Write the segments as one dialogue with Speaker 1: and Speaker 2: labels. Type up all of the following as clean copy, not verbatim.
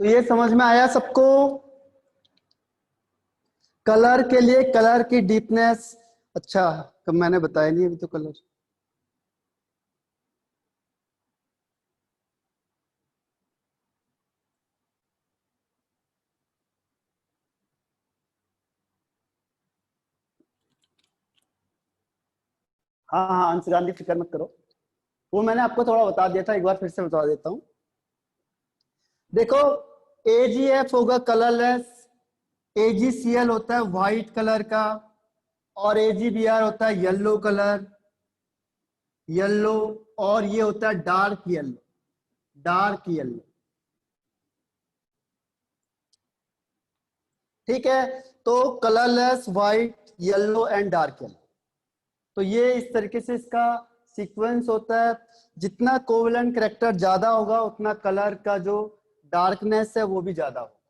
Speaker 1: तो ये समझ में आया सबको। कलर के लिए कलर की डीपनेस, अच्छा कब मैंने बताया नहीं अभी तो कलर। हाँ हाँ अंशुगांधी फिक्र मत करो, वो मैंने आपको थोड़ा बता दिया था, एक बार फिर से बता देता हूँ। देखो AgF होगा कलरलेस, AgCl होता है व्हाइट कलर का, और AgBr होता है येलो कलर, येलो, और ये होता है डार्क येलो, डार्क येलो। ठीक है, तो colourless, white, yellow and dark yellow. तो ये इस तरीके से इसका सीक्वेंस होता है। जितना कोवेलेंट कैरेक्टर ज्यादा होगा उतना कलर का जो डार्कनेस है वो भी ज्यादा होगा।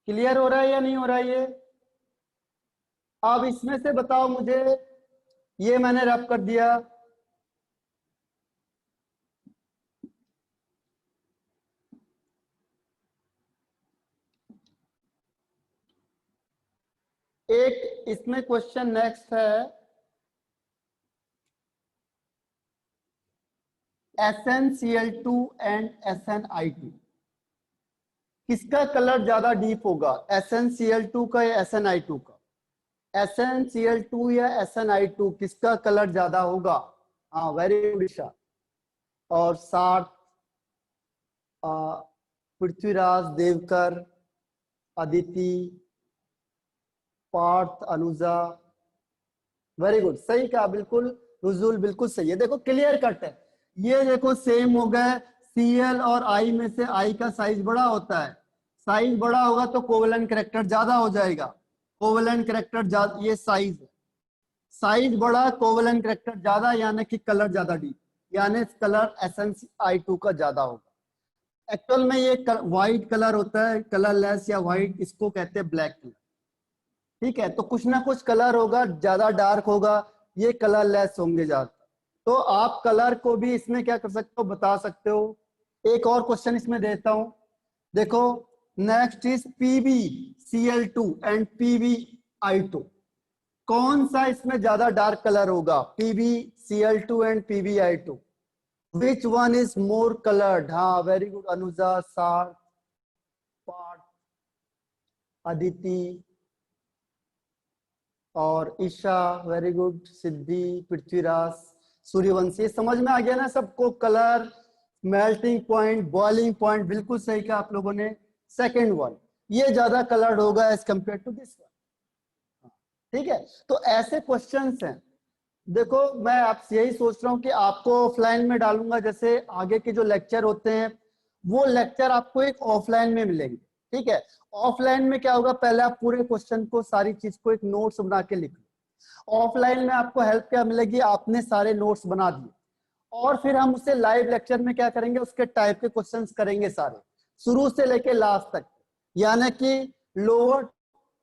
Speaker 1: क्लियर हो रहा है या नहीं हो रहा है ये? अब इसमें से बताओ मुझे, ये मैंने रब कर दिया, एक इसमें क्वेश्चन नेक्स्ट है, SnCl2 एंड SnI2 किसका कलर ज्यादा डीप होगा, SnCl2 का या SnI2 का? SnCl2 या SnI2 किसका कलर ज्यादा होगा? हाँ वेरी गुड ईशा। और साठ, पृथ्वीराज, देवकर, अदिति, पार्थ, अनुजा, वेरी गुड, सही कहा बिल्कुल। रुजुल बिल्कुल सही है। देखो क्लियर कट है, ये देखो सेम हो गए। Cl और I में से I का साइज बड़ा होता है, साइज बड़ा होगा तो कोवेलेंट कैरेक्टर ज्यादा हो जाएगा। कोवेलेंट कैरेक्टर ज्यादा, ये साइज है, साइज बड़ा, कोवेलेंट कैरेक्टर ज्यादा, यानी कि कलर ज्यादा डीप, यानी कलर SnI2 का ज्यादा होगा। एक्चुअल में ये व्हाइट कलर होता है, कलरलेस या व्हाइट, इसको कहते हैं ब्लैक कलर। ठीक है, तो कुछ ना कुछ कलर होगा, ज्यादा डार्क होगा, ये कलरलेस होंगे ज्यादा। तो आप कलर को भी इसमें क्या कर सकते हो, बता सकते हो। एक और क्वेश्चन इसमें देता हूं, देखो next is PbCl2 and PbI2, कौन सा इसमें ज्यादा डार्क कलर होगा, PbCl2 and PbI2, which one is more coloured? हाँ वेरी गुड अनुजा, सार, पार्थ, अदिति और ईशा, वेरी गुड, सिद्धि, पृथ्वीराज, सूर्यवंशी। समझ में आ गया ना सबको? Colour, melting point, boiling point, बिल्कुल सही कहा आप लोगों ने। सेकंड वन, ये ज्यादा कलर्ड होगा as compare to this one. ठीक है, तो ऐसे क्वेश्चंस हैं। देखो मैं आपसे यही सोच रहा हूँ कि आपको ऑफलाइन में डालूंगा, जैसे आगे के जो लेक्चर होते हैं वो लेक्चर आपको एक ऑफलाइन में मिलेंगे। ठीक है, ऑफलाइन में क्या होगा, पहले आप पूरे क्वेश्चन को, सारी चीज को एक नोट्स बना के लिख लो। ऑफलाइन में आपको हेल्प क्या मिलेगी, आपने सारे नोट्स बना दिए और फिर हम उसे लाइव लेक्चर में क्या करेंगे, उसके टाइप के क्वेश्चंस करेंगे सारे, शुरू से लेके लास्ट तक, यानी कि लोअर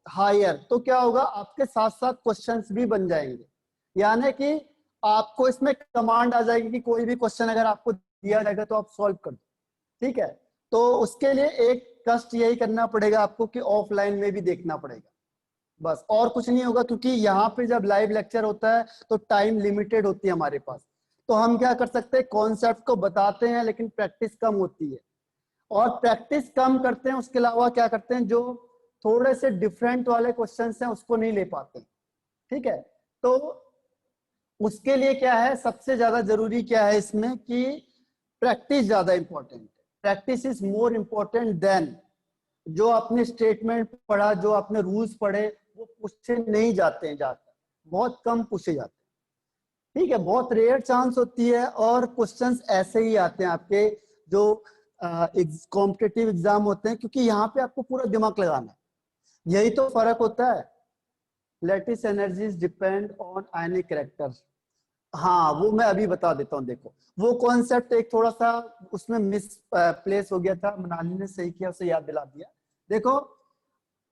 Speaker 1: हायर। तो क्या होगा, आपके साथ साथ क्वेश्चंस भी बन जाएंगे, यानी कि आपको इसमें कमांड आ जाएगी कि कोई भी क्वेश्चन अगर आपको दिया जाएगा तो आप सॉल्व कर दो। ठीक है, तो उसके लिए एक कष्ट यही करना पड़ेगा आपको कि ऑफलाइन में भी देखना पड़ेगा, बस और कुछ नहीं होगा। क्योंकि यहाँ पे जब लाइव लेक्चर होता है तो टाइम लिमिटेड होती है हमारे पास, तो हम क्या कर सकते हैं, कॉन्सेप्ट को बताते हैं लेकिन प्रैक्टिस कम होती है। और प्रैक्टिस कम करते हैं, उसके अलावा क्या करते हैं, जो थोड़े से डिफरेंट वाले क्वेश्चंस हैं उसको नहीं ले पाते। ठीक है, तो उसके लिए क्या है, सबसे ज्यादा जरूरी क्या है इसमें कि प्रैक्टिस ज्यादा इंपॉर्टेंट है। Practice is more important than जो आपने स्टेटमेंट पढ़ा, जो आपने रूल्स पढ़े, वो पूछे नहीं जाते हैं, जाकर बहुत कम पूछे जाते हैं। ठीक है, बहुत रेयर चांस होती है, और क्वेश्चंस ऐसे ही आते हैं आपके जो कॉम्पिटिटिव एग्जाम होते हैं, क्योंकि यहाँ पे आपको पूरा दिमाग लगाना है। यही तो फर्क होता है। Lattice energies depend on ionic character, हाँ वो मैं अभी बता देता हूँ। देखो वो कॉन्सेप्ट एक थोड़ा सा उसमें मिस प्लेस हो गया था, मनाली ने सही किया, उसे याद दिला दिया। देखो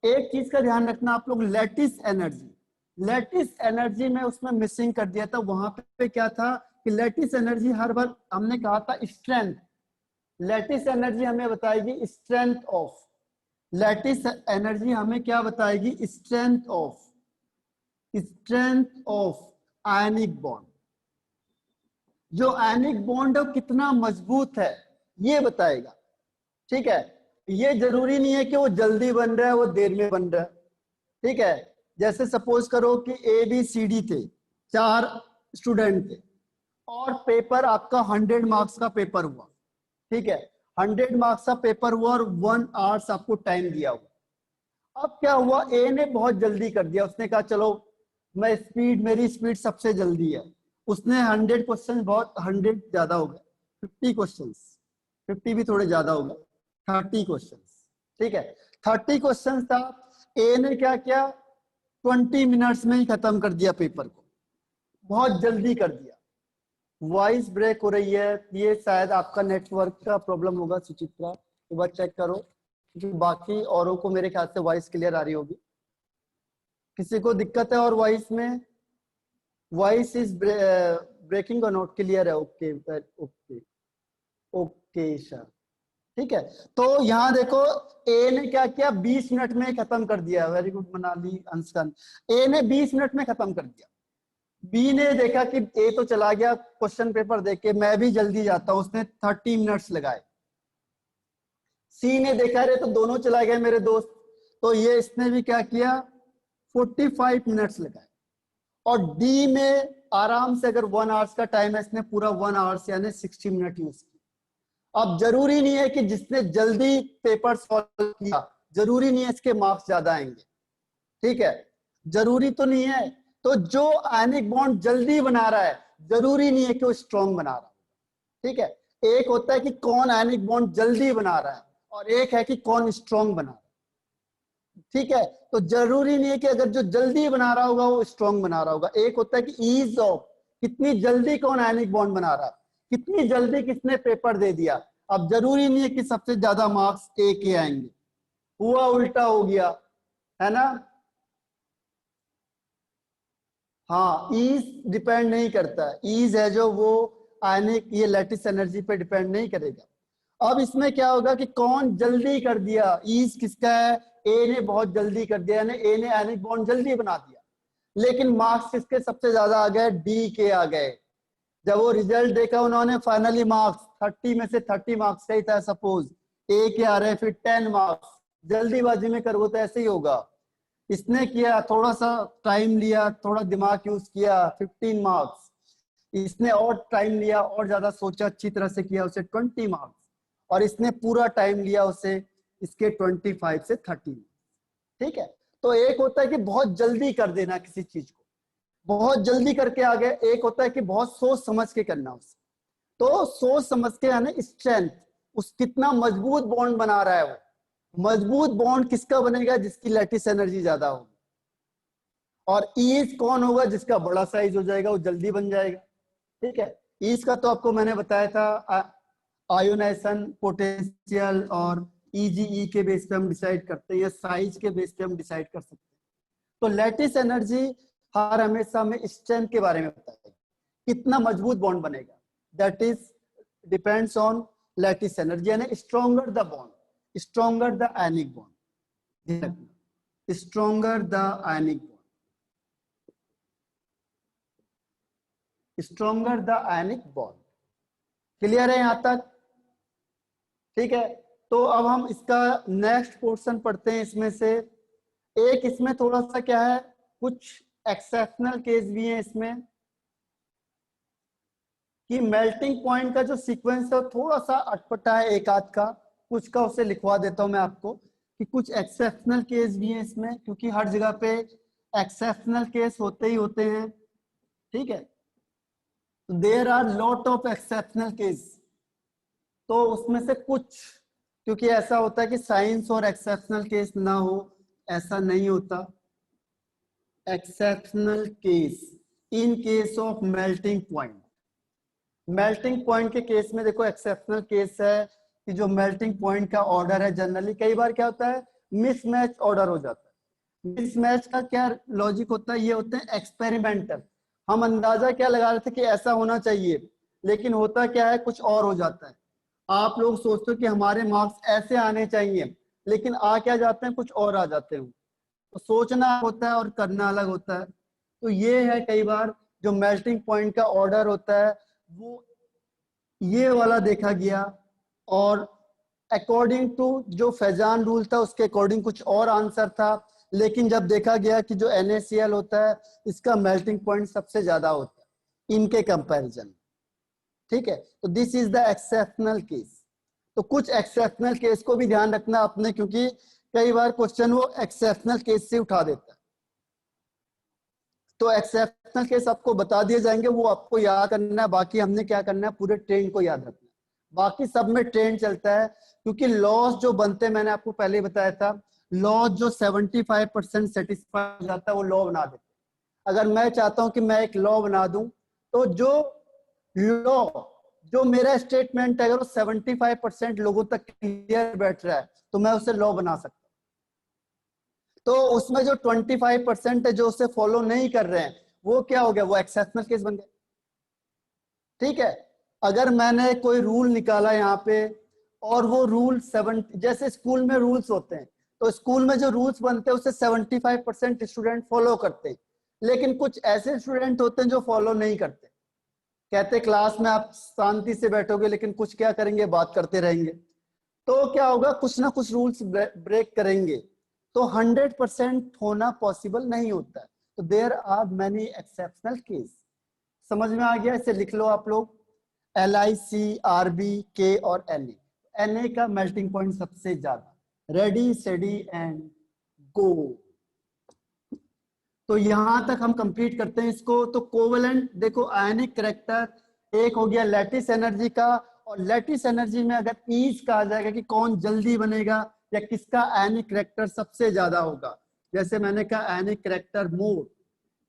Speaker 1: एक चीज का ध्यान रखना आप लोग, लैटिस एनर्जी, लैटिस एनर्जी में उसमें मिसिंग कर दिया था। वहां पे क्या था कि लैटिस एनर्जी हर बार हमने कहा था स्ट्रेंथ, लैटिस एनर्जी हमें बताएगी स्ट्रेंथ ऑफ, लैटिस एनर्जी हमें क्या बताएगी, स्ट्रेंथ ऑफ आयनिक बॉन्ड। जो आयनिक बॉन्ड है कितना मजबूत है ये बताएगा। ठीक है, ये जरूरी नहीं है कि वो जल्दी बन रहा है वो देर में बन रहा है। ठीक है, जैसे सपोज करो कि ABCD थे, 4 स्टूडेंट थे और पेपर आपका 100 मार्क्स का पेपर हुआ। ठीक है, 100 मार्क्स का पेपर हुआ और 1 आवर्स आपको टाइम दिया हुआ। अब क्या हुआ, ए ने बहुत जल्दी कर दिया, उसने कहा चलो मेरी स्पीड सबसे जल्दी है। उसने 100 क्वेश्चन, बहुत 100 ज्यादा हो गए, 50 क्वेश्चन, 50 भी थोड़े ज्यादा हो गए, 30 क्वेश्चन। ठीक है, 30 क्वेश्चन था, ए ने क्या किया, 20 मिनट्स में ही खत्म कर दिया पेपर को, बहुत जल्दी कर दिया। वॉइस ब्रेक हो रही है, ये शायद आपका नेटवर्क का प्रॉब्लम होगा सुचित्रा, एक बार चेक करो, क्योंकि बाकी औरों को मेरे ख्याल से वॉइस क्लियर आ रही होगी। किसी को दिक्कत है और वॉइस में, वॉइस इज ब्रेकिंग और नॉट क्लियर है? ओके ओके ओके सर, ठीक है। तो यहाँ देखो ए ने क्या किया, 20 मिनट में खत्म कर दिया। वेरी गुड मनाली अंशकन, ए ने 20 मिनट में खत्म कर दिया। बी ने देखा कि ए तो चला गया क्वेश्चन पेपर देख के, मैं भी जल्दी जाता हूं, उसने 30 मिनट्स लगाए। सी ने देखा रे तो दोनों चला गए मेरे दोस्त, तो ये इसने भी क्या किया, 45 मिनट्स लगाए। और डी में आराम से, अगर 1 आवर्स का टाइम है, इसने पूरा 1 आवर्स यानी 60 मिनट यूज किया। अब जरूरी नहीं है कि जिसने जल्दी पेपर सॉल्व किया, जरूरी नहीं है इसके मार्क्स ज्यादा आएंगे। ठीक है, जरूरी तो नहीं है। तो जो आयनिक बॉन्ड जल्दी बना रहा है, जरूरी नहीं है कि वो स्ट्रॉन्ग बना रहा है। ठीक है, एक होता है कि कौन आयनिक बॉन्ड जल्दी बना रहा है और एक है कि कौन स्ट्रॉन्ग बना रहा है। ठीक है, तो जरूरी नहीं है कि अगर जो जल्दी बना रहा होगा वो स्ट्रॉन्ग बना रहा होगा। एक होता है कि ईज ऑफ, कितनी जल्दी कौन आयनिक बॉन्ड बना रहा है, कितनी जल्दी किसने पेपर दे दिया। अब जरूरी नहीं है कि सबसे ज्यादा मार्क्स ए के आएंगे, हुआ उल्टा हो गया, है ना। हाँ, ईज डिपेंड नहीं करता, ईज है जो वो आयनिक, ये लैटिस एनर्जी पे डिपेंड नहीं करेगा। अब इसमें क्या होगा कि कौन जल्दी कर दिया, ईज किसका है, ए ने बहुत जल्दी कर दिया, ए ने आयनिक बॉन्ड जल्दी बना दिया। लेकिन मार्क्स किसके सबसे ज्यादा आ गए, डी के आ गए। जब वो रिजल्ट देखा उन्होंने, फाइनली मार्क्स 30 में से 30 मार्क्स का ही था सपोज, ए के आ रहे, फिर 10 मार्क्स। जल्दीबाजी में करोगे तो ऐसे ही होगा। इसने किया, थोड़ा सा टाइम लिया, थोड़ा दिमाग यूज किया, 15 मार्क्स। इसने और टाइम लिया और ज्यादा सोचा, अच्छी तरह से किया, उसे 20 मार्क्स। और इसने पूरा टाइम लिया, उसे इसके 25 से 30। ठीक है, तो एक होता है कि बहुत जल्दी कर देना किसी चीज को, बहुत जल्दी करके आ गए। एक होता है कि बहुत सोच समझ के करना उसे। तो सोच समझ के यानी स्ट्रेंथ, उस कितना मजबूत बॉन्ड बना रहा है वो। मजबूत बॉन्ड किसका बनेगा, जिसकी लैटिस एनर्जी ज्यादा होगी। और ईज कौन होगा, जिसका बड़ा साइज हो जाएगा, वो जल्दी बन जाएगा। ठीक है, ईज का तो आपको मैंने बताया था, आयोनाइजेशन पोटेंशियल और ईजीई के बेस पे हम डिसाइड करते हैं, या साइज के बेस पे हम डिसाइड कर सकते हैं। तो लैटिस एनर्जी हर हमेशा में स्ट्रेंथ के बारे में बताएगी, कितना मजबूत बॉन्ड बनेगा, that is depends on lattice energy. यानी stronger the bond, stronger the ionic bond, stronger the ionic bond, stronger the ionic bond. Clear है यहां तक? ठीक है, तो अब हम इसका नेक्स्ट पोर्शन पढ़ते हैं। इसमें से एक, इसमें थोड़ा सा क्या है, कुछ एक्सेप्शनल केस भी है इसमें, कि मेल्टिंग पॉइंट का जो सीक्वेंस है थोड़ा सा अटपटा है एक आध का, कुछ का उसे लिखवा देता हूं मैं आपको, कि कुछ एक्सेप्शनल केस भी है इसमें, क्योंकि हर जगह पे एक्सेप्शनल केस होते ही होते हैं। ठीक है, there are lot of exceptional case. तो उसमें से कुछ, क्योंकि ऐसा होता है कि साइंस और एक्सेप्शनल केस ना हो, ऐसा नहीं होता। Exceptional case in case of melting point, melting point के केस में देखो एक्सेप्शनल केस है कि जो मेल्टिंग पॉइंट का ऑर्डर है, जनरली कई बार क्या होता है, मिसमैच ऑर्डर हो जाता है। मिसमैच का क्या लॉजिक होता है, ये होते हैं एक्सपेरिमेंटल। हम अंदाजा क्या लगा रहे थे कि ऐसा होना चाहिए, लेकिन होता क्या है, कुछ और हो जाता है। आप लोग सोचते हो कि हमारे मार्क्स ऐसे आने चाहिए, लेकिन आ क्या जाते हैं, कुछ और आ जाते हैं। तो सोचना होता है और करना अलग होता है। तो ये है कई बार जो मेल्टिंग पॉइंट का ऑर्डर होता है वो ये वाला देखा गया, और अकॉर्डिंग टू जो फैजान रूल था उसके अकॉर्डिंग कुछ और आंसर था, लेकिन जब देखा गया कि जो NaCl होता है इसका मेल्टिंग पॉइंट सबसे ज्यादा होता है इनके कंपैरिजन। ठीक है, तो this is the exceptional case. तो कुछ एक्सेप्शनल केस को भी ध्यान रखना आपने, क्योंकि कई बार क्वेश्चन वो एक्सेप्शनल केस से उठा देता है। तो एक्सेप्शनल केस आपको बता दिए जाएंगे, वो आपको याद करना है। बाकी हमने क्या करना है, पूरे ट्रेंड को याद रखना है। बाकी सब में ट्रेंड चलता है, क्योंकि लॉस जो बनते हैं मैंने आपको पहले बताया था, लॉस जो 75% सेटिस्फाई हो जाता है वो लॉ बना देते हैं। अगर मैं चाहता हूं कि मैं एक लॉ बना दूं, तो जो लॉ जो मेरा स्टेटमेंट है अगर वो 75% लोगों तक क्लियर बैठ रहा है तो मैं उसे लॉ बना सकता हूं। तो उसमें जो 25% है जो उसे फॉलो नहीं कर रहे हैं, वो क्या हो गया, वो एक्सेप्शनल केस बन गया। ठीक है, अगर मैंने कोई रूल निकाला यहाँ पे और वो रूल 70, जैसे स्कूल में रूल्स होते हैं, तो स्कूल में जो रूल्स बनते हैं उसे 75% स्टूडेंट फॉलो करते हैं, लेकिन कुछ ऐसे स्टूडेंट होते हैं जो फॉलो नहीं करते। कहते क्लास में आप शांति से बैठोगे, लेकिन कुछ क्या करेंगे, बात करते रहेंगे। तो क्या होगा, कुछ ना कुछ रूल्स ब्रेक करेंगे। तो 100% होना पॉसिबल नहीं होता है। तो there are many exceptional case. समझ में आ गया, इसे लिख लो आप लोग, LIC, RB, K और Na का मेल्टिंग पॉइंट सबसे ज्यादा। Ready steady and go. तो यहां तक हम कंप्लीट करते हैं इसको। तो कोवेलेंट देखो, आयनिक करैक्टर एक हो गया लैटिस एनर्जी का, और लैटिस एनर्जी में अगर ईज कहा जाएगा कि कौन जल्दी बनेगा या किसका आयनिक करैक्टर सबसे ज्यादा होगा, जैसे मैंने कहा आयनिक करैक्टर मोड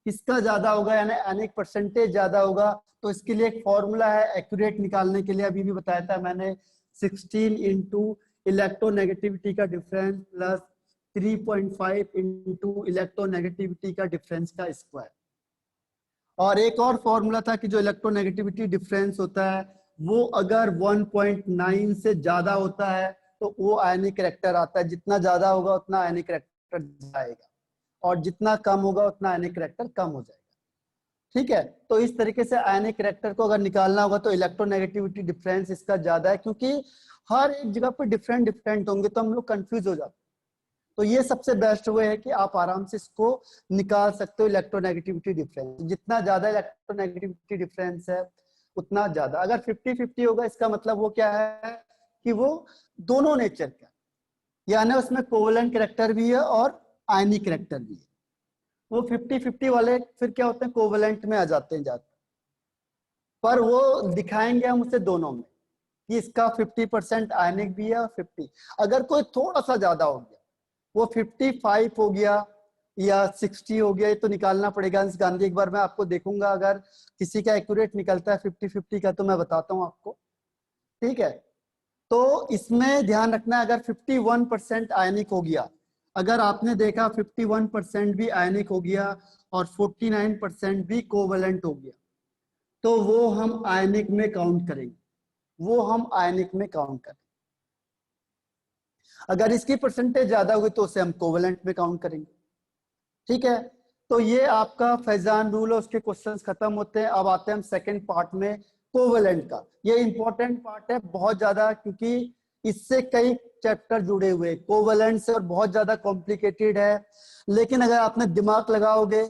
Speaker 1: किसका ज्यादा होगा, यानी आयनिक परसेंटेज ज्यादा होगा। तो इसके लिए एक फॉर्मूला है एक्यूरेट निकालने के लिए, अभी भी बताया था मैंने, 16 इंटू इलेक्ट्रोनेगेटिविटी का डिफरेंस प्लस 3.5 इंटू इलेक्ट्रोनेगेटिविटी का डिफरेंस का स्क्वायर। और एक और फॉर्मूला था कि जो इलेक्ट्रोनेगेटिविटी डिफरेंस होता है वो अगर 1.9 से ज्यादा होता है तो वो आयनिक करैक्टर आता है। जितना ज्यादा होगा उतना आयनिक करैक्टर जाएगा, और जितना कम होगा उतना आयनिक करैक्टर कम हो जाएगा। ठीक है, तो इस तरीके से आयनिक करैक्टर को अगर निकालना होगा तो इलेक्ट्रोनेगेटिविटी डिफरेंस इसका ज्यादा है, क्योंकि हर एक जगह पर डिफरेंट डिफरेंट होंगे तो हम लोग कंफ्यूज हो जाते हैं। तो ये सबसे बेस्ट वे है कि आप आराम से इसको निकाल सकते हो, इलेक्ट्रोनेगेटिविटी डिफरेंस। जितना ज्यादा इलेक्ट्रोनेगेटिविटी डिफरेंस है उतना ज्यादा। अगर 50-50 होगा इसका मतलब वो क्या है कि वो दोनों नेचर का, यानी उसमें कोवेलेंट करैक्टर भी है और आयनिक करैक्टर भी है। वो 50-50 वाले फिर क्या होते हैं, कोवेलेंट में आ जाते हैं ज्यादा। पर वो दिखाएंगे हम उसे दोनों में कि इसका 50% आयनिक भी है और 50। अगर कोई थोड़ा सा ज्यादा हो गया, वो 55 हो गया या 60 हो गया, ये तो निकालना पड़ेगा। अंश गांधी एक बार मैं आपको देखूंगा, अगर किसी का एक्यूरेट निकलता है 50-50 का तो मैं बताता हूँ आपको। ठीक है, तो इसमें ध्यान रखना है, अगर 51% आयनिक हो गया, अगर आपने देखा 51% भी आयनिक हो गया और 49% भी कोवेलेंट हो गया, तो वो हम आयनिक में काउंट करेंगे, वो हम आयनिक में काउंट करेंगे। अगर इसकी परसेंटेज ज्यादा होगी तो उसे हम कोवेलेंट में काउंट करेंगे। ठीक है, तो ये आपका फैजान रूल है, उसके क्वेश्चंस खत्म होते हैं। अब आते हैं हम सेकंड पार्ट में, कोवेलेंट का। ये इंपॉर्टेंट पार्ट है बहुत ज्यादा, क्योंकि इससे कई चैप्टर जुड़े हुए हैं कोवेलेंट से, और बहुत ज्यादा कॉम्प्लिकेटेड है। लेकिन अगर आपने दिमाग लगाओगे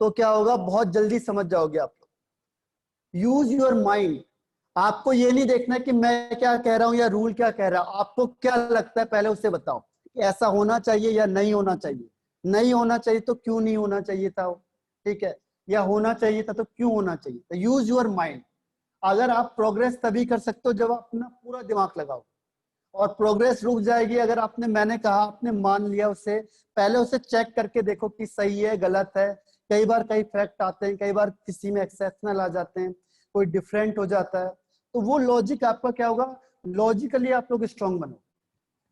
Speaker 1: तो क्या होगा, बहुत जल्दी समझ जाओगे आप लोग। Use your mind. आपको ये नहीं देखना कि मैं क्या कह रहा हूं या रूल क्या कह रहा है, आपको क्या लगता है पहले उसे बताओ, ऐसा होना चाहिए या नहीं होना चाहिए। नहीं होना चाहिए तो क्यों नहीं होना चाहिए था वो, ठीक है, या होना चाहिए था तो क्यों होना चाहिए था। Use your mind. अगर आप प्रोग्रेस तभी कर सकते हो जब आप अपना पूरा दिमाग लगाओ, और प्रोग्रेस रुक जाएगी अगर आपने, मैंने कहा आपने मान लिया उसे, पहले उसे चेक करके देखो कि सही है गलत है। कई बार कई फैक्ट आते हैं, कई बार किसी में एक्सेप्शनल आ जाते हैं, कोई डिफरेंट हो जाता है। तो वो लॉजिक आपका क्या होगा, लॉजिकली आप लोग स्ट्रांग बनो।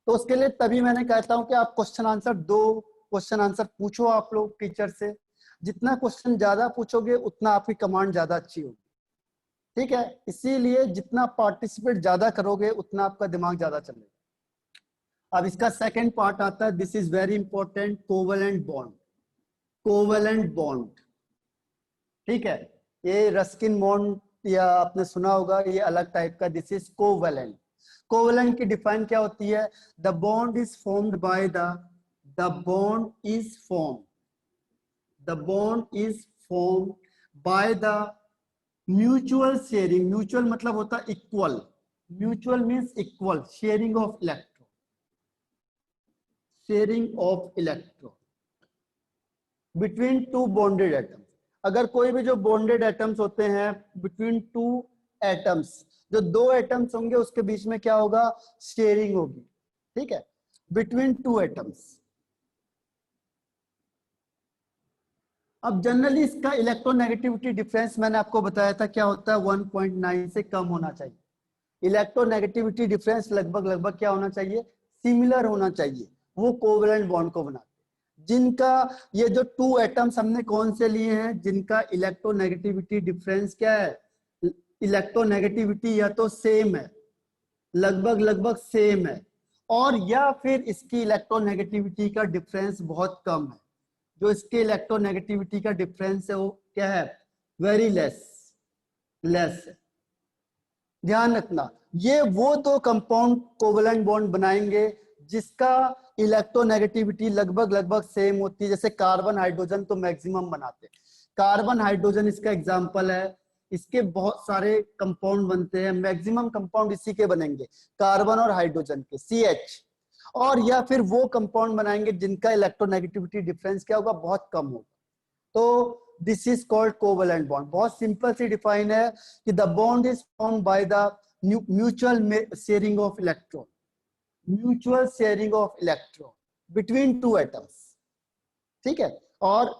Speaker 1: तो उसके लिए तभी मैंने कहता हूं कि आप क्वेश्चन आंसर 2 क्वेश्चन आंसर पूछो आप लोग टीचर से। जितना क्वेश्चन ज्यादा पूछोगे उतना आपकी कमांड ज्यादा अच्छी होगी, ठीक है। इसीलिए जितना पार्टिसिपेट ज्यादा करोगे उतना आपका दिमाग ज्यादा चलेगा। अब इसका सेकंड पार्ट आता है, this is very important, covalent bond. Covalent bond, ठीक है। ये रस्किन बॉन्ड या आपने सुना होगा, ये अलग टाइप का, दिस इज कोवेलेंट। कोवेलेंट की डिफाइन क्या होती है? The bond is formed by the bond is form the bond is formed by the mutual sharing. Mutual मतलब होता है equal, mutual means equal sharing of electron, sharing of electron between two bonded atoms. अगर कोई भी जो bonded atoms होते हैं between two atoms, जो 2 एटम्स होंगे उसके बीच में क्या होगा? शेयरिंग होगी, ठीक है, बिटवीन 2 एटम्स। अब जनरली इसका इलेक्ट्रोनेगेटिविटी डिफरेंस मैंने आपको बताया था क्या होता है, 1.9 से कम होना चाहिए। इलेक्ट्रोनेगेटिविटी डिफरेंस लगभग क्या होना चाहिए? सिमिलर होना चाहिए। वो कोवेलेंट बॉन्ड को बनाते हैं। जिनका ये जो 2 एटम्स हमने कौन से लिए हैं, जिनका इलेक्ट्रोनेगेटिविटी डिफरेंस क्या है? इलेक्ट्रोनेगेटिविटी या तो सेम है, लगभग सेम है, और या फिर इसकी इलेक्ट्रोनेगेटिविटी का डिफरेंस बहुत कम है। जो इसके इलेक्ट्रोनेगेटिविटी का डिफरेंस है वो क्या है? वेरी लेस है। ध्यान रखना, ये वो तो कंपाउंड कोवेलेंट बॉन्ड बनाएंगे जिसका इलेक्ट्रोनेगेटिविटी लगभग सेम होती है। जैसे कार्बन हाइड्रोजन तो मैक्सिमम बनाते हैं, कार्बन हाइड्रोजन इसका एग्जांपल है। इसके बहुत सारे कंपाउंड बनते हैं, मैक्सिमम कंपाउंड इसी के बनेंगे, कार्बन और हाइड्रोजन के, CH। और या फिर वो कंपाउंड बनाएंगे जिनका इलेक्ट्रोनेगेटिविटी डिफरेंस क्या होगा? बहुत कम होगा। तो this is called covalent bond. बहुत सिंपल सी डिफाइन है कि the bond is formed by the mutual sharing of electron, mutual sharing of electron between 2 atoms, ठीक है। और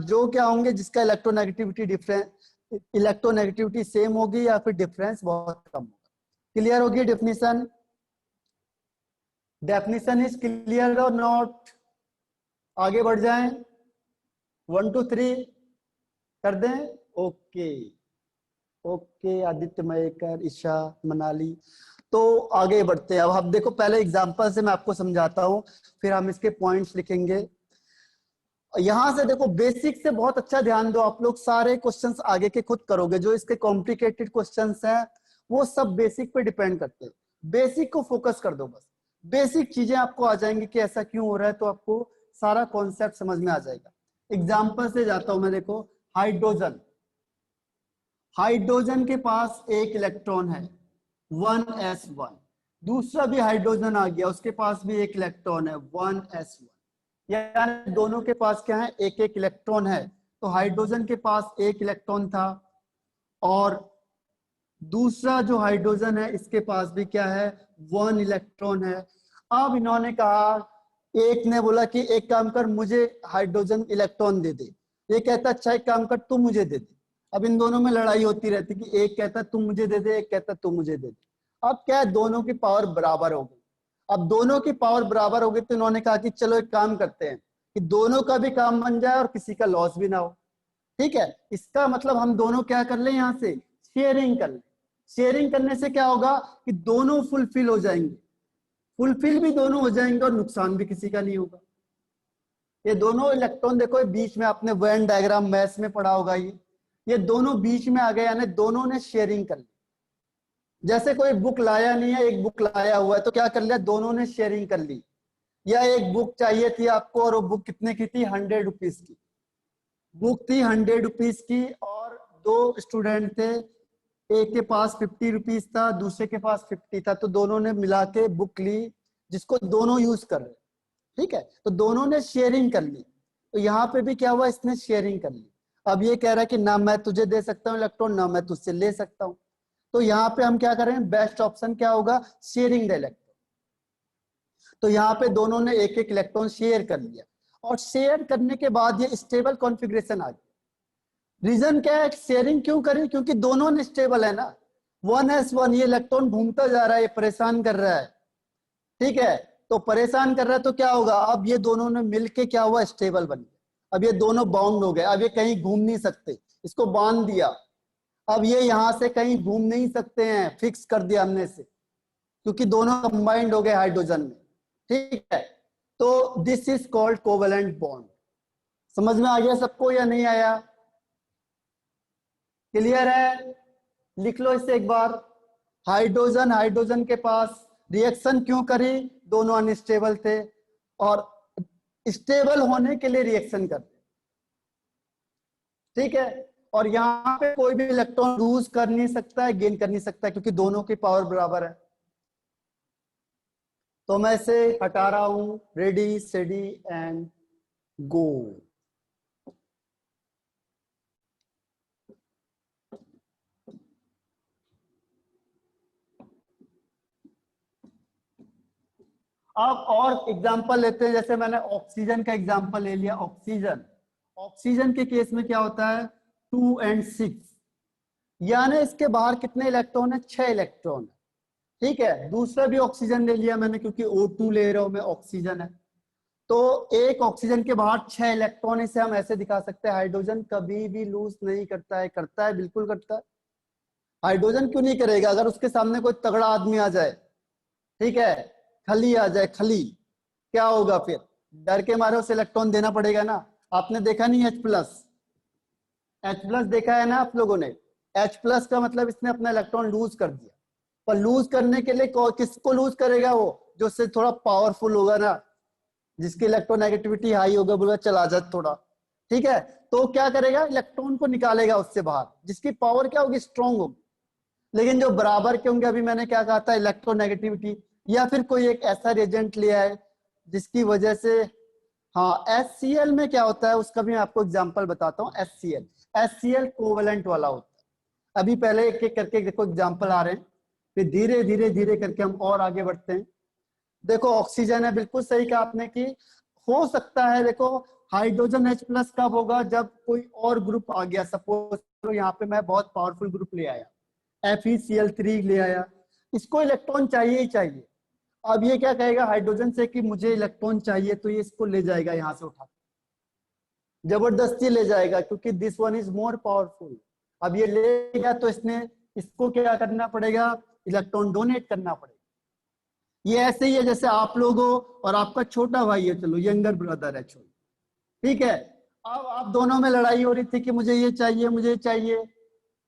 Speaker 1: जो क्या होंगे, जिसका इलेक्ट्रोनेगेटिविटी डिफरेंस, इलेक्ट्रोनेगेटिविटी सेम होगी या फिर डिफरेंस बहुत कम होगा। क्लियर होगी डेफिनेशन? डेफिनेशन इज क्लियर और नॉट? आगे बढ़ जाएं, 1 2 3 कर दें। ओके आदित्य मयेकर, ईशा मनाली। तो आगे बढ़ते हैं। अब हम देखो, पहले एग्जांपल से मैं आपको समझाता हूं, फिर हम इसके पॉइंट्स लिखेंगे। यहां से देखो, बेसिक से बहुत अच्छा ध्यान दो आप लोग, सारे क्वेश्चंस आगे के खुद करोगे। जो इसके कॉम्प्लिकेटेड क्वेश्चंस हैं वो सब बेसिक पे डिपेंड करते हैं। बेसिक को फोकस कर दो बस, बेसिक चीजें आपको आ जाएंगी कि ऐसा क्यों हो रहा है, तो आपको सारा कॉन्सेप्ट समझ में आ जाएगा। एग्जाम्पल से जाता हूं मैं। देखो, हाइड्रोजन, हाइड्रोजन के पास एक इलेक्ट्रॉन है 1s1। दूसरा भी हाइड्रोजन आ गया, उसके पास भी एक इलेक्ट्रॉन है 1s1। यानी दोनों के पास क्या है? एक एक इलेक्ट्रॉन है। तो हाइड्रोजन के पास एक इलेक्ट्रॉन था और दूसरा जो हाइड्रोजन है इसके पास भी क्या है? 1 इलेक्ट्रॉन है। अब इन्होंने कहा, एक ने बोला कि एक काम कर, मुझे हाइड्रोजन इलेक्ट्रॉन दे दे। ये कहता अच्छा एक काम कर, तू मुझे दे दे। अब इन दोनों में लड़ाई होती रहती कि एक कहता तुम मुझे दे दे, एक कहता तुम मुझे दे दे। अब क्या है, दोनों की पावर बराबर हो गई। अब दोनों की पावर बराबर हो गई तो इन्होंने कहा कि चलो एक काम करते हैं कि दोनों का भी काम बन जाए और किसी का लॉस भी ना हो, ठीक है। इसका मतलब हम दोनों क्या कर ले, यहाँ से शेयरिंग कर ले। शेयरिंग करने से क्या होगा कि दोनों फुलफिल हो जाएंगे, फुलफिल भी दोनों हो जाएंगे और नुकसान भी किसी का नहीं होगा। ये दोनों इलेक्ट्रॉन देखो, बीच में आपने वेन डायग्राम मैथ्स में पढ़ा होगा, ये दोनों बीच में आ गए, यानी दोनों ने शेयरिंग कर ली। जैसे कोई बुक लाया नहीं है, एक बुक लाया हुआ है, तो क्या कर लिया? दोनों ने शेयरिंग कर ली। या एक बुक चाहिए थी आपको और वो बुक कितने की थी? 100 रुपीज की बुक थी, 100 रुपीज की। और 2 स्टूडेंट थे, एक के पास 50 रुपीज था, दूसरे के पास 50 था। तो दोनों ने मिला के बुक ली जिसको दोनों यूज कर रहे, ठीक है। तो दोनों ने शेयरिंग कर ली। तो यहाँ पे भी क्या हुआ? इसने शेयरिंग कर ली। अब ये कह रहा है कि ना मैं तुझे दे सकता हूँ इलेक्ट्रॉन, ना मैं तुझसे ले सकता हूँ। तो यहाँ पे हम क्या करें? बेस्ट ऑप्शन क्या होगा? Sharing the electron. तो यहाँ पे दोनों ने एक एक इलेक्ट्रॉन शेयर कर लिया, और शेयर करने के बाद ये स्टेबल कॉन्फ़िगरेशन आ गया। रीजन क्या है शेयरिंग क्यों करें? क्योंकि दोनों ने स्टेबल है ना, 1s1, ये इलेक्ट्रॉन घूमता जा रहा है, ये परेशान कर रहा है, ठीक है। तो परेशान कर रहा है तो क्या होगा, अब ये दोनों ने मिलके क्या हुआ, स्टेबल बन गए। अब ये दोनों बाउंड हो गए, अब ये कहीं घूम नहीं सकते, इसको बांध दिया। अब ये यहां से कहीं घूम नहीं सकते हैं, फिक्स कर दिया हमने से, क्योंकि दोनों कंबाइंड हो गए हाइड्रोजन में। ठीक है, तो this is called covalent bond. समझ में आ गया सबको या नहीं आया? क्लियर है? लिख लो इसे एक बार। हाइड्रोजन हाइड्रोजन के पास रिएक्शन क्यों करी, दोनों अनस्टेबल थे और स्टेबल होने के लिए रिएक्शन करते। ठीक है, और यहां पे कोई भी इलेक्ट्रॉन लूज कर नहीं सकता है, गेन कर नहीं सकता है, क्योंकि दोनों की पावर बराबर है। तो मैं इसे हटा रहा हूं, रेडी स्टेडी एंड गो। अब और एग्जांपल लेते हैं, जैसे मैंने ऑक्सीजन का एग्जांपल ले लिया। ऑक्सीजन, ऑक्सीजन के केस में क्या होता है, 2 और 6, यानी इसके बाहर कितने इलेक्ट्रॉन है, 6 इलेक्ट्रॉन है। ठीक है, दूसरा भी ऑक्सीजन ले लिया मैंने, क्योंकि O2 ले रहा हूं मैं, ऑक्सीजन है। तो एक ऑक्सीजन के बाहर 6 इलेक्ट्रॉन, इसे हम ऐसे दिखा सकते हैं। हाइड्रोजन कभी भी लूज नहीं करता है, करता है, बिल्कुल करता है। हाइड्रोजन क्यों नहीं करेगा, अगर उसके सामने कोई तगड़ा आदमी आ जाए, ठीक है, खली आ जाए, खली, क्या होगा फिर, डर के मारे उसे इलेक्ट्रॉन देना पड़ेगा ना। आपने देखा नहीं H+, H+ देखा है ना आप लोगों ने। H+ का मतलब इसने अपना इलेक्ट्रॉन लूज कर दिया। पर लूज करने के लिए किसको लूज करेगा, वो जो उससे थोड़ा पावरफुल होगा ना, जिसकी इलेक्ट्रोनेगेटिविटी हाई होगा, बोलेगा चला जा थोड़ा। ठीक है, तो क्या करेगा, इलेक्ट्रॉन को निकालेगा उससे बाहर, जिसकी पावर क्या होगी, स्ट्रॉन्ग होगी। लेकिन जो बराबर के होंगे, अभी मैंने क्या कहा था, इलेक्ट्रोनेगेटिविटी, या फिर कोई एक ऐसा रिएजेंट लिया है जिसकी वजह से, हाँ, HCl में क्या होता है, उसका भी मैं आपको एग्जांपल बताता हूँ। HCl कोवेलेंट वाला होता है। अभी पहले एक एक करके देखो एग्जांपल आ रहे हैं, फिर धीरे धीरे धीरे करके हम और आगे बढ़ते हैं। देखो ऑक्सीजन है, बिल्कुल सही कहा आपने कि हो सकता है। देखो हाइड्रोजन H+ कब होगा, जब कोई और ग्रुप आ गया। सपोज तो यहाँ पे मैं बहुत पावरफुल ग्रुप ले आया, FeCl3 ले आया, इसको इलेक्ट्रॉन चाहिए ही चाहिए। अब ये क्या कहेगा हाइड्रोजन से कि मुझे इलेक्ट्रॉन चाहिए, तो ये इसको ले जाएगा यहाँ से उठा, जबरदस्ती ले जाएगा, क्योंकि this one is more powerful. अब ये लेगा तो इसने, इसको क्या करना पड़ेगा, इलेक्ट्रॉन डोनेट करना पड़ेगा। ये ऐसे ही है जैसे आप लोग हो और आपका छोटा भाई है, चलो यंगर ब्रदर है, चलो ठीक है। अब आप दोनों में लड़ाई हो रही थी कि मुझे ये चाहिए, मुझे चाहिए,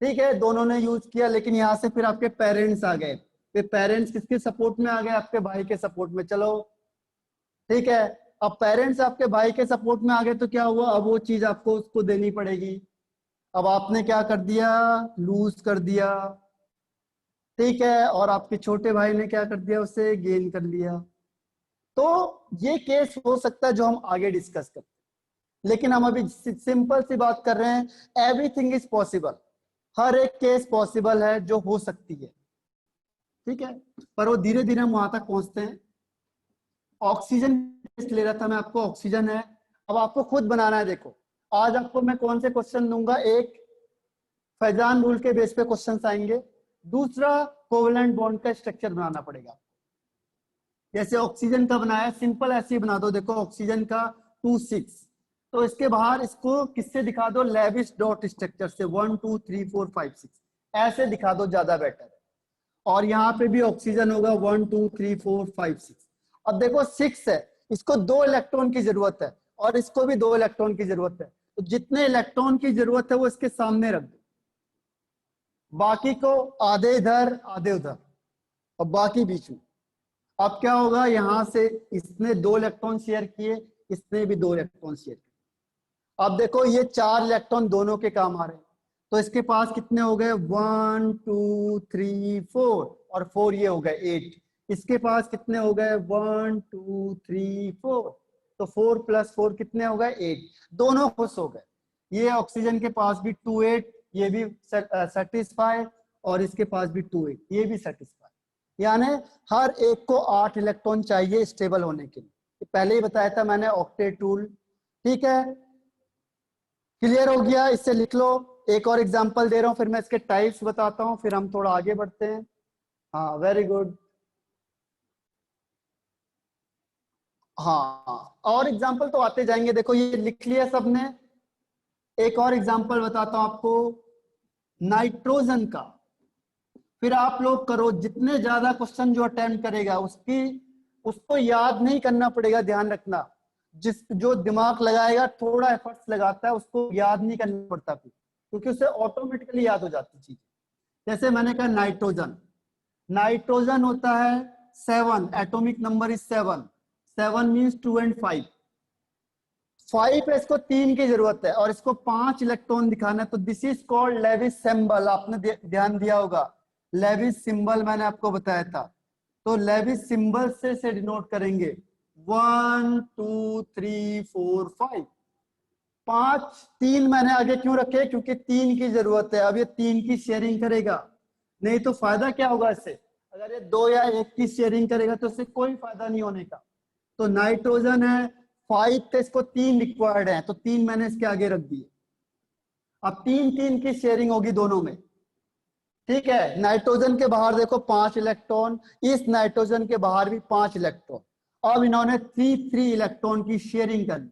Speaker 1: ठीक है, दोनों ने यूज किया। लेकिन यहाँ से फिर आपके पेरेंट्स आ गए, फिर पेरेंट्स किसके सपोर्ट में आ गए, आपके भाई के सपोर्ट में, चलो ठीक है। अब पेरेंट्स आपके भाई के सपोर्ट में आ गए तो क्या हुआ, अब वो चीज आपको उसको देनी पड़ेगी। अब आपने क्या कर दिया, लूज कर दिया, ठीक है, और आपके छोटे भाई ने क्या कर दिया, उसे गेन कर लिया। तो ये केस हो सकता है जो हम आगे डिस्कस करते हैं, लेकिन हम अभी सिंपल सी बात कर रहे हैं। एवरीथिंग इज पॉसिबल, हर एक केस पॉसिबल है जो हो सकती है, ठीक है। पर वो धीरे धीरे हम वहां तक पहुंचते हैं। ऑक्सीजन ले रहा था मैं आपको, ऑक्सीजन है। अब आपको खुद बनाना है। देखो आज आपको मैं कौन से क्वेश्चन दूंगा, एक फैजान रूल के बेस पे क्वेश्चन आएंगे, दूसरा कोवेलेंट बॉन्ड का स्ट्रक्चर बनाना पड़ेगा। जैसे ऑक्सीजन का बनाया, सिंपल ऐसे ही बना दो। देखो ऑक्सीजन का 2,6, तो इसके बाहर इसको किससे दिखा दो, लेविस डॉट स्ट्रक्चर से, 1 2 3 4 5 6 ऐसे दिखा दो, ज्यादा बेटर है। और यहाँ पे भी ऑक्सीजन होगा 1 2 3 4 5 6। अब देखो 6 है, इसको 2 इलेक्ट्रॉन की जरूरत है और इसको भी 2 इलेक्ट्रॉन की जरूरत है। तो जितने इलेक्ट्रॉन की जरूरत है वो इसके सामने रख दो, बाकी को आधे इधर आधे उधर और बाकी बीच में। अब क्या होगा, यहां से इसने 2 इलेक्ट्रॉन शेयर किए, इसने भी 2 इलेक्ट्रॉन शेयर किए। अब देखो ये 4 इलेक्ट्रॉन दोनों के काम आ रहे हैं, तो इसके पास कितने हो गए, 1 2 3 4 और 4 ये हो गए 8। इसके पास कितने हो गए, 1 2 3 4, तो 4 + 4 कितने हो गए, 8। दोनों खुश हो गए। ये ऑक्सीजन के पास भी 2 8, ये भी सेटिस्फाई, और इसके पास भी 2 8, ये भी सेटिस्फाई। यानी हर एक को 8 इलेक्ट्रॉन चाहिए स्टेबल होने के लिए। पहले ही बताया था मैंने, ऑक्टेट टूल, ठीक है। क्लियर हो गया, इससे लिख लो। एक और एग्जांपल दे रहा हूं, फिर मैं इसके टाइप्स बताता हूं, फिर हम थोड़ा आगे बढ़ते हैं। हाँ वेरी गुड। हाँ, और एग्जाम्पल तो आते जाएंगे। देखो ये लिख लिया सबने। एक और एग्जाम्पल बताता हूं आपको नाइट्रोजन का। फिर आप लोग करो, जितने ज्यादा क्वेश्चन जो अटेम्प्ट करेगा उसको याद नहीं करना पड़ेगा, ध्यान रखना। जो दिमाग लगाएगा, थोड़ा एफर्ट्स लगाता है, उसको याद नहीं करना पड़ता फिर, क्योंकि उसे ऑटोमेटिकली याद हो जाती चीज। जैसे मैंने कहा नाइट्रोजन, नाइट्रोजन होता है 7, atomic number is 7, 7 means 2 and 5। 5 पे इसको 3 की जरूरत है और इसको 5 इलेक्ट्रॉन दिखाना है, तो this is called Lewis symbol. आपने ध्यान दिया होगा, लेविस सिंबल मैंने आपको बताया था। तो लेविस सिंबल से डिनोट करेंगे 1 2 3 4 5। 5 3 मैंने आगे क्यों रखे, क्योंकि 3 की जरूरत है। अब ये 3 की शेयरिंग करेगा, नहीं तो फायदा क्या होगा इससे? अगर ये 2 या 1 की शेयरिंग करेगा तो इससे कोई फायदा नहीं होने का। तो नाइट्रोजन है 5, तो इसको 3 रिक्वायर्ड है, तो 3 मैंने इसके आगे रख दिए। अब 3 की शेयरिंग होगी दोनों में, ठीक है। नाइट्रोजन के बाहर देखो 5 इलेक्ट्रॉन, इस नाइट्रोजन के बाहर भी 5 इलेक्ट्रॉन। अब इन्होंने 3 इलेक्ट्रॉन की शेयरिंग कर ली।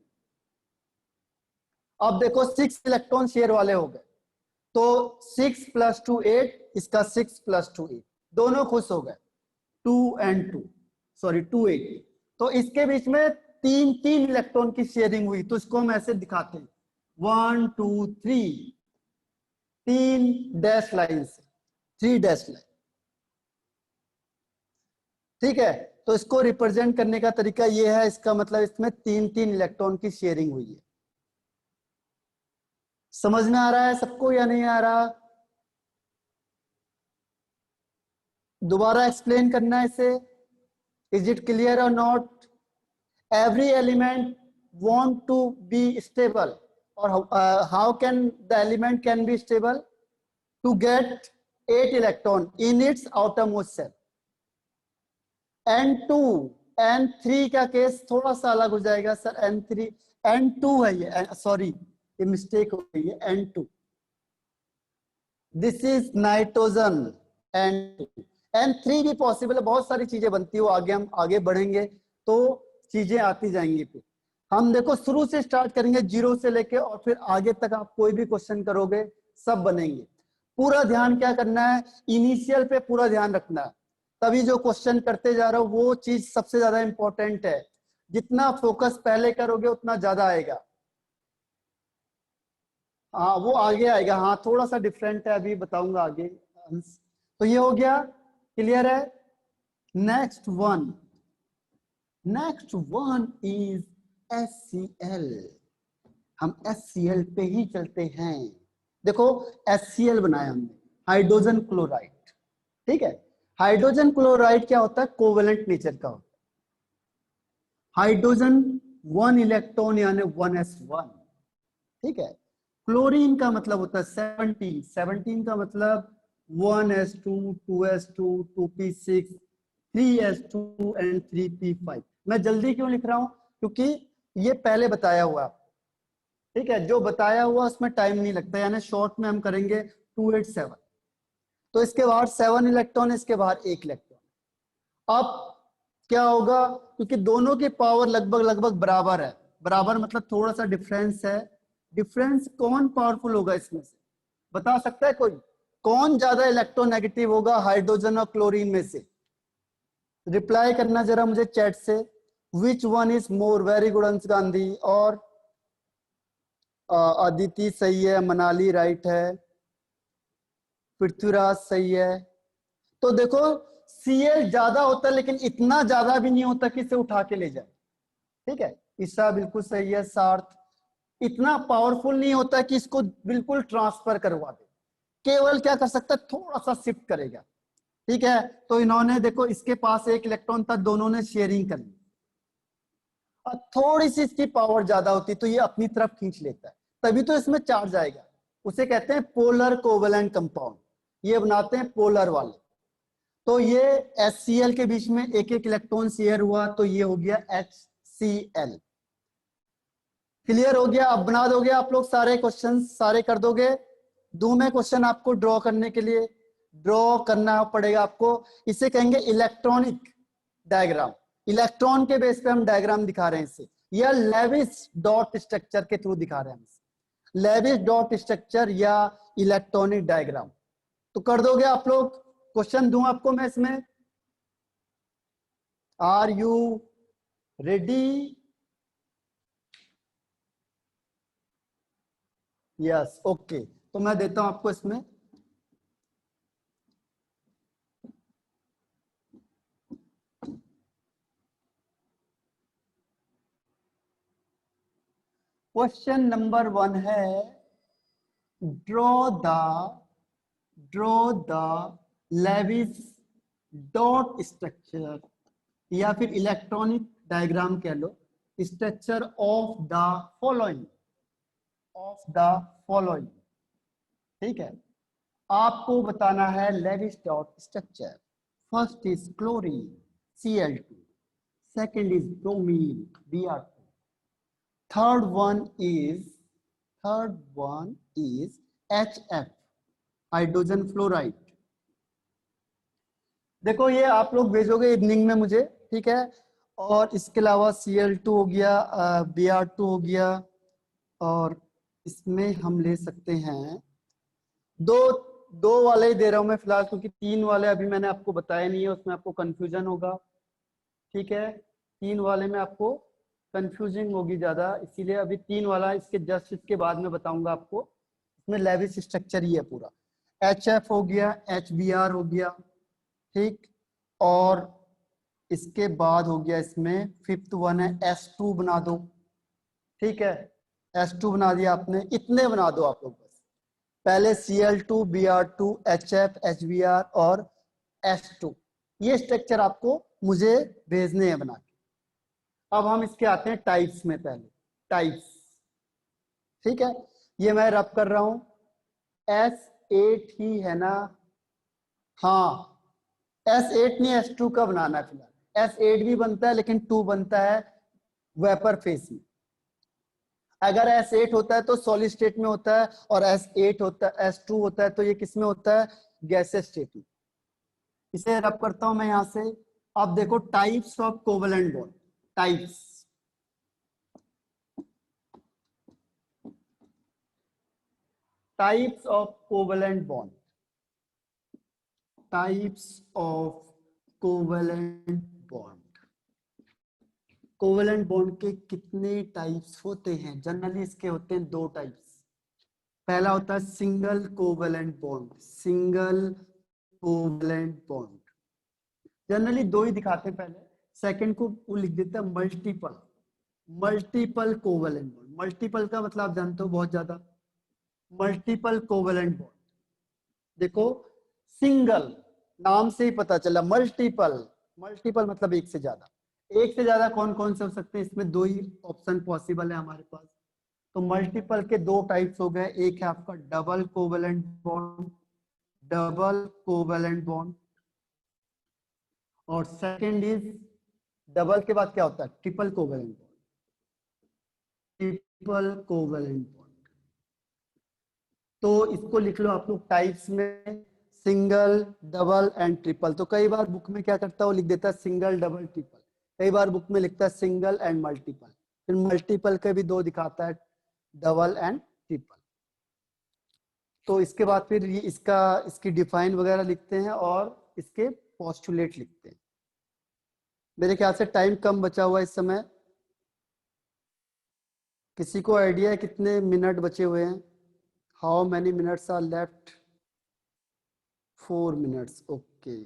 Speaker 1: अब देखो 6 इलेक्ट्रॉन शेयर वाले हो गए, तो 6 + 2 8, इसका 6 + 2 8, दोनों खुश हो गए। 2 and 2, सॉरी 2 8। तो इसके बीच में 3 इलेक्ट्रॉन की शेयरिंग हुई, तो इसको हम ऐसे दिखाते हैं 1 2 3, 3 डैश लाइन से, 3 डैश लाइन, ठीक है। तो इसको रिप्रेजेंट करने का तरीका ये है, इसका मतलब इसमें 3 इलेक्ट्रॉन की शेयरिंग हुई है। समझ में आ रहा है सबको या नहीं आ रहा? दोबारा एक्सप्लेन करना है इसे। इज इट क्लियर और not? Every element want to be stable, or how can the element can be stable? To get 8 electron in its outermost shell। N2 N3 का केस थोड़ा सा अलग हो जाएगा सर। N3 N2 है ये, sorry ये मिस्टेक हो गई है, N2। This is nitrogen N2। N3 भी पॉसिबल है, बहुत सारी चीजें बनती है, वो आगे हम आगे बढ़ेंगे तो चीजें आती जाएंगी। फिर हम देखो शुरू से स्टार्ट करेंगे, 0 से लेके, और फिर आगे तक आप कोई भी क्वेश्चन करोगे सब बनेंगे। पूरा ध्यान क्या करना है, इनिशियल पे पूरा ध्यान रखना है, तभी जो क्वेश्चन करते जा रहे हो वो चीज सबसे ज्यादा इंपॉर्टेंट है। जितना फोकस पहले करोगे उतना ज्यादा आएगा। हाँ वो आगे आएगा, हाँ थोड़ा सा डिफरेंट है, अभी बताऊंगा आगे। तो ये हो गया, क्लियर है। Next one is HCl। हम HCl पे ही चलते हैं। देखो HCl बनाया हमने, हाइड्रोजन क्लोराइड, ठीक है। हाइड्रोजन क्लोराइड क्या होता है, कोवेलेंट नेचर का होता है। हाइड्रोजन 1 इलेक्ट्रॉन यानी 1s1, ठीक है। क्लोरीन का मतलब होता है 17, 17 का मतलब 1s2, 2s2, 2p6, 3s2 and 3p5। मैं जल्दी क्यों लिख रहा हूं, क्योंकि ये पहले बताया हुआ, ठीक है। जो बताया हुआ उसमें टाइम नहीं लगता, यानी शॉर्ट में हम करेंगे 287। तो इसके बाहर 7 इलेक्ट्रॉन, इसके बाहर 1 इलेक्ट्रॉन। अब क्या होगा, क्योंकि दोनों की पावर लगभग बराबर है, बराबर मतलब थोड़ा सा डिफरेंस है। डिफरेंस कौन पावरफुल होगा इसमें से, बता सकता है कोई? कौन ज्यादा इलेक्ट्रोनेगेटिव होगा हाइड्रोजन और क्लोरीन में से? रिप्लाई करना जरा मुझे चैट से, which one is more. Very good अंश गांधी, और अदिति सही है, मनाली राइट है, पृथ्वीराज सही है। तो देखो Cl ज्यादा होता है, लेकिन इतना ज्यादा भी नहीं होता कि इसे उठा के ले जाए, ठीक है। ईसा बिल्कुल सही है, सार्थ इतना पावरफुल नहीं होता कि इसको बिल्कुल ट्रांसफर करवा दे, केवल क्या कर सकता है, थोड़ा सा शिफ्ट करेगा, ठीक है। तो इन्होंने देखो, इसके पास 1 इलेक्ट्रॉन था, दोनों ने शेयरिंग कर ली, और थोड़ी सी इसकी पावर ज्यादा होती तो ये अपनी तरफ खींच लेता है, तभी तो इसमें चार्ज आएगा। उसे कहते हैं पोलर कोवेलेंट कंपाउंड, ये बनाते हैं पोलर वाले। तो ये HCl के बीच में 1 इलेक्ट्रॉन शेयर हुआ, तो ये हो गया HCl। क्लियर हो गया? अब बना दोगे आप लोग सारे क्वेश्चन, सारे कर दोगे? दो में क्वेश्चन आपको ड्रॉ करने के लिए, ड्रॉ करना पड़ेगा आपको, इसे कहेंगे इलेक्ट्रॉनिक डायग्राम। इलेक्ट्रॉन के बेस पे हम डायग्राम दिखा रहे हैं इसे, या लेविस डॉट स्ट्रक्चर के थ्रू दिखा रहे हैं हम, लेविस डॉट स्ट्रक्चर या इलेक्ट्रॉनिक डायग्राम। तो कर दोगे आप लोग? क्वेश्चन दूं आपको मैं इसमें? Are you ready? Yes, okay. तो मैं देता हूं आपको इसमें। क्वेश्चन नंबर 1 है, draw the Lewis dot structure, या फिर इलेक्ट्रॉनिक डायग्राम कह लो, स्ट्रक्चर ऑफ द फॉलोइंग, ठीक है। आपको बताना है Lewis dot structure. First is chlorine Cl2, second is bromine Br2, third one is HF, hydrogen fluoride. देखो ये आप लोग भेजोगे इवनिंग में मुझे, ठीक है। और इसके अलावा Cl2 हो गया, Br2 हो गया, और इसमें हम ले सकते हैं दो वाले ही दे रहा हूं मैं फिलहाल, क्योंकि 3 वाले अभी मैंने आपको बताया नहीं है, उसमें आपको कंफ्यूजन होगा, ठीक है। 3 वाले में आपको कंफ्यूजिंग होगी ज्यादा, इसीलिए अभी 3 वाला इसके जस्ट इसके बाद में बताऊंगा आपको। इसमें लेविस स्ट्रक्चर ही है पूरा। HF हो गया, HBr हो गया, ठीक। और इसके बाद हो गया इसमें फिफ्थ वन है S2 बना दो, ठीक है। S2 बना दिया आपने, इतने बना दो आप लोग बस। पहले Cl2, Br2, HF, HBr और S2, ये स्ट्रक्चर आपको मुझे भेजने हैं बना के। अब हम इसके आते हैं टाइप्स में। पहले टाइप्स, ठीक है। ये मैं रब कर रहा हूं, S8 ही है ना? हाँ, S8 नहीं, S2 का बनाना है फिलहाल। S8 भी बनता है लेकिन 2 बनता है वेपर फेस में। अगर S8 होता है तो सॉलिड स्टेट में होता है, और S8 होता है, S2 होता है तो ये किस में होता है? गैसेस स्टेट में। इसे रब करता हूं मैं यहां से। अब देखो types of covalent bond, types of covalent bond, types of covalent bond. Covalent bond के कितने टाइप्स होते हैं? जनरली इसके होते हैं 2 टाइप्स। पहला होता है single covalent bond, single covalent bond. Generally 2 ही दिखाते हैं पहले, सेकंड को वो लिख देता है मल्टीपल कोवेलेंट बॉन्ड। मल्टीपल का मतलब आप जानते हो बहुत ज्यादा, मल्टीपल कोवेलेंट बॉन्ड। देखो सिंगल नाम से ही पता चला, मल्टीपल मतलब एक से ज्यादा। एक से ज्यादा कौन कौन से हो सकते हैं? इसमें 2 ही ऑप्शन पॉसिबल है हमारे पास। तो मल्टीपल के 2 टाइप्स हो गए, एक है आपका डबल कोवेलेंट बॉन्ड, और सेकंड इज, डबल के बाद क्या होता है? Triple covalent bond. तो इसको लिख लो आप लोग टाइप्स में, सिंगल, डबल एंड ट्रिपल। तो कई बार बुक में क्या करता है, वो लिख देता है सिंगल, डबल, ट्रिपल। कई बार बुक में लिखता है सिंगल एंड मल्टीपल। फिर मल्टीपल के भी 2 दिखाता है, डबल एंड ट्रिपल। तो इसके बाद फिर ये इसकी डिफाइन वगैरह लिखते हैं और इसके पोस्टुलेट लिखते हैं। मेरे ख्याल से टाइम कम बचा हुआ है इस समय। किसी को आइडिया है कितने मिनट बचे हुए हैं? How many minutes are left? 4 minutes, okay.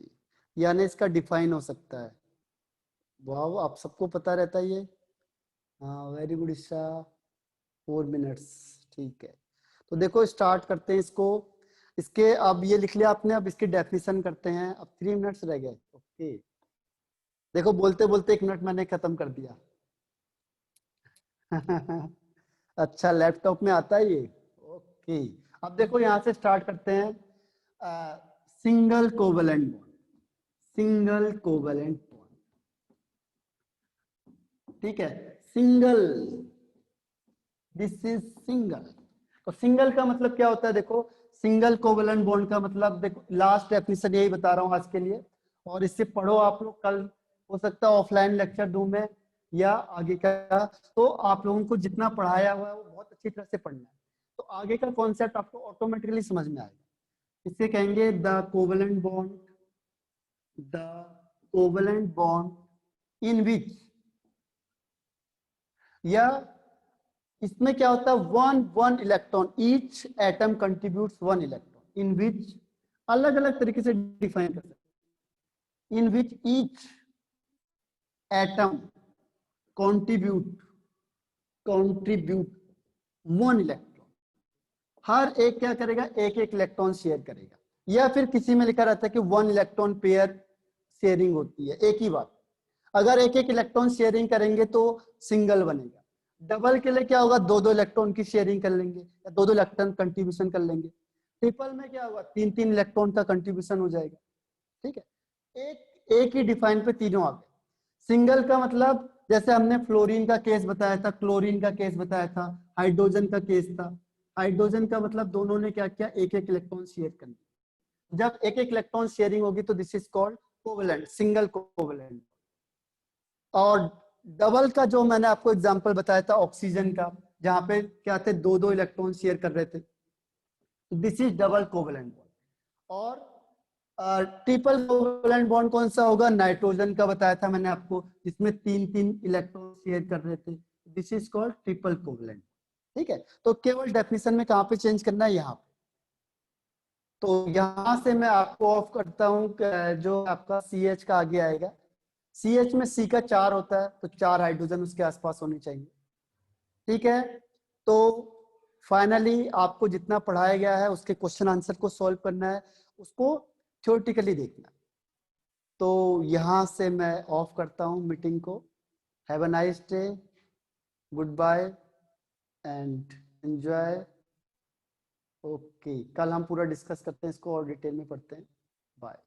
Speaker 1: यानी इसका डिफाइन हो सकता है। वाह, आप सबको पता रहता है ये। हाँ, वेरी गुड ईशा, 4 मिनट्स, ठीक है। तो देखो स्टार्ट करते हैं इसको। इसके अब ये लिख लिया आपने, अब इसकी डेफिनेशन करते हैं। अब 3 मिनट्स रह गए, ओके। देखो बोलते बोलते 1 मिनट मैंने खत्म कर दिया। अच्छा, लैपटॉप में आता है ये, ओके। अब देखो यहां से स्टार्ट करते हैं। सिंगल कोवेलेंट बॉन्ड, ठीक है। Single, this is single. तो सिंगल का मतलब क्या होता है? देखो सिंगल कोवेलेंट बॉन्ड का मतलब, देखो लास्ट डेफिनेशन यही बता रहा हूं आज के लिए, और इससे पढ़ो आप लोग। कल हो सकता है ऑफलाइन लेक्चर दूं मैं या आगे का। तो आप लोगों को जितना पढ़ाया हुआ है वो बहुत अच्छी तरह से पढ़ना है, तो आगे का कॉन्सेप्ट आपको ऑटोमेटिकली समझ में आएगा। इसे कहेंगे the covalent bond in which, या इसमें क्या होता है, one one electron, each atom contributes one electron, in which, अलग अलग तरीके से डिफाइन कर सकते हैं, in which each atom contribute one electron, हर एक क्या करेगा, एक एक इलेक्ट्रॉन शेयर करेगा। या फिर किसी में लिखा रहता है कि वन इलेक्ट्रॉन पेयर शेयरिंग होती है, एक ही बात। अगर एक एक इलेक्ट्रॉन शेयरिंग करेंगे तो सिंगल बनेगा। डबल के लिए क्या होगा, दो दो इलेक्ट्रॉन की शेयरिंग कर लेंगे या दो दो इलेक्ट्रॉन कंट्रीब्यूशन कर लेंगे। ट्रिपल में क्या होगा, तीन तीन इलेक्ट्रॉन का कंट्रीब्यूशन हो जाएगा। ठीक है, एक ही डिफाइन पे तीनों आ गए। सिंगल का मतलब जैसे हमने फ्लोरीन का केस बताया था, क्लोरीन का केस बताया था, हाइड्रोजन का केस था। हाइड्रोजन का मतलब दोनों ने क्या किया, एक एक इलेक्ट्रॉन शेयर कर लिया। जब एक एक इलेक्ट्रॉन शेयरिंग होगी तो this is called covalent, single covalent. और डबल का जो मैंने आपको एग्जांपल बताया था ऑक्सीजन का, जहां पे क्या थे, दो दो इलेक्ट्रॉन शेयर कर रहे थे, this is double covalent bond. और ट्रिपल कोवेलेंट बॉन्ड कौन सा होगा, नाइट्रोजन का बताया था मैंने आपको, जिसमें तीन तीन इलेक्ट्रॉन शेयर कर रहे थे, this is called triple covalent. ठीक है, तो केवल डेफिनेशन में कहां पे चेंज करना है, यहाँ पे। तो यहां से मैं आपको ऑफ करता हूं, जो आपका CH का आगे आएगा, CH में C का 4 होता है, तो 4 हाइड्रोजन उसके आसपास होनी चाहिए। ठीक है, तो फाइनली आपको जितना पढ़ाया गया है उसके क्वेश्चन आंसर को सॉल्व करना है, उसको थ्योरेटिकली देखना है। तो यहां से मैं ऑफ करता हूं मीटिंग को। Have a nice day, good bye and enjoy. Okay, कल हम पूरा डिस्कस करते हैं इसको और डिटेल में पढ़ते हैं। बाय।